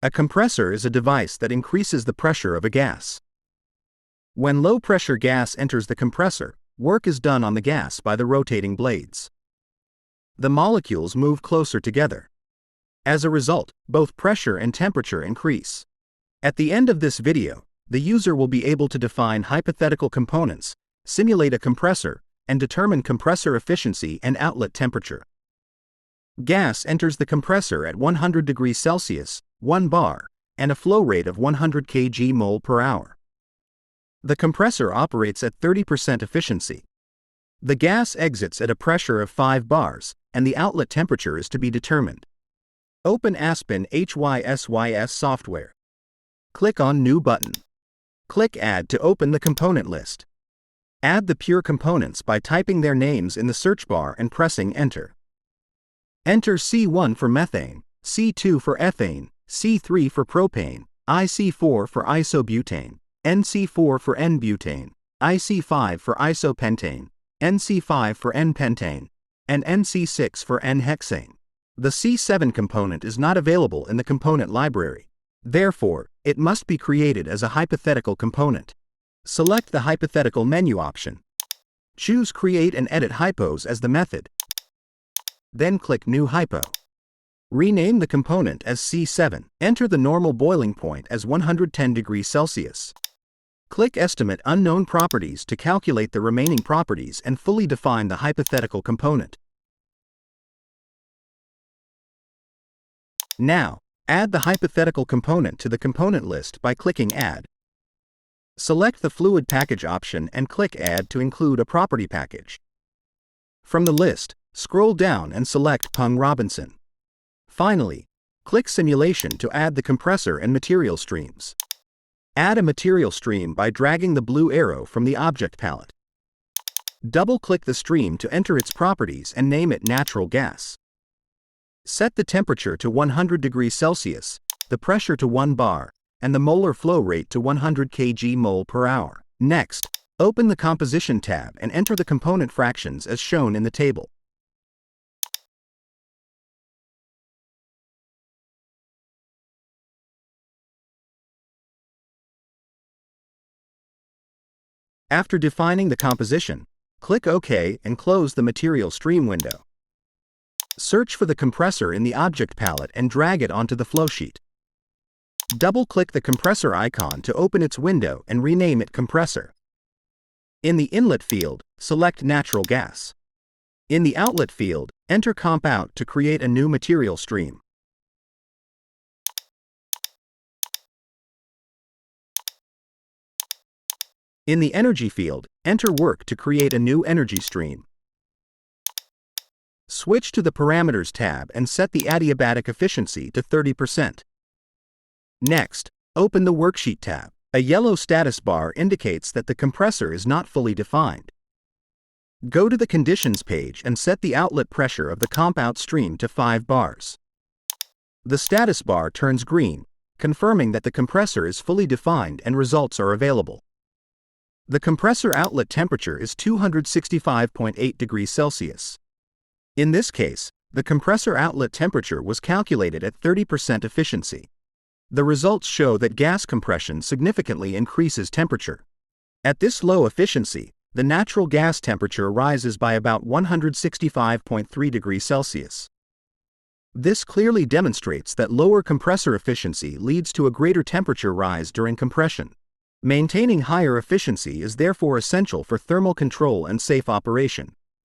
A compressor is a device that increases the pressure of a gas. When low-pressure gas enters the compressor, work is done on the gas by the rotating blades. The molecules move closer together. As a result, both pressure and temperature increase. At the end of this video, the user will be able to define hypothetical components, simulate a compressor, and determine compressor efficiency and outlet temperature. Gas enters the compressor at 100 degrees Celsius, 1 bar, and a flow rate of 100 kgmole per hour. The compressor operates at 30% efficiency. The gas exits at a pressure of 5 bars, and the outlet temperature is to be determined. Open Aspen HYSYS software. Click on New button. Click Add to open the component list. Add the pure components by typing their names in the search bar and pressing Enter. Enter C1 for methane, C2 for ethane, C3 for propane, IC4 for isobutane, NC4 for N-butane, IC5 for isopentane, NC5 for N-pentane, and NC6 for N-hexane. The C7 component is not available in the component library. Therefore, it must be created as a hypothetical component. Select the hypothetical menu option. Choose Create and Edit Hypos as the method. Then click New Hypo. Rename the component as C7. Enter the normal boiling point as 110 degrees Celsius. Click Estimate Unknown Properties to calculate the remaining properties and fully define the hypothetical component. Now, add the hypothetical component to the component list by clicking Add. Select the Fluid Package option and click Add to include a property package. From the list, scroll down and select Pung-Robinson. Finally, click Simulation to add the compressor and material streams. Add a material stream by dragging the blue arrow from the object palette. Double-click the stream to enter its properties and name it Natural Gas. Set the temperature to 100 degrees Celsius, the pressure to 1 bar, and the molar flow rate to 100 kgmole per hour. Next, open the Composition tab and enter the component fractions as shown in the table. After defining the composition, click OK and close the Material Stream window. Search for the compressor in the object palette and drag it onto the flowsheet. Double-click the compressor icon to open its window and rename it Compressor. In the Inlet field, select Natural Gas. In the Outlet field, enter Comp Out to create a new material stream. In the Energy field, enter Work to create a new energy stream. Switch to the Parameters tab and set the adiabatic efficiency to 30%. Next, open the Worksheet tab. A yellow status bar indicates that the compressor is not fully defined. Go to the Conditions page and set the outlet pressure of the Comp Out stream to 5 bars. The status bar turns green, confirming that the compressor is fully defined and results are available. The compressor outlet temperature is 265.8 degrees Celsius. In this case, the compressor outlet temperature was calculated at 30% efficiency. The results show that gas compression significantly increases temperature. At this low efficiency, the natural gas temperature rises by about 165.3 degrees Celsius. This clearly demonstrates that lower compressor efficiency leads to a greater temperature rise during compression. Maintaining higher efficiency is therefore essential for thermal control and safe operation.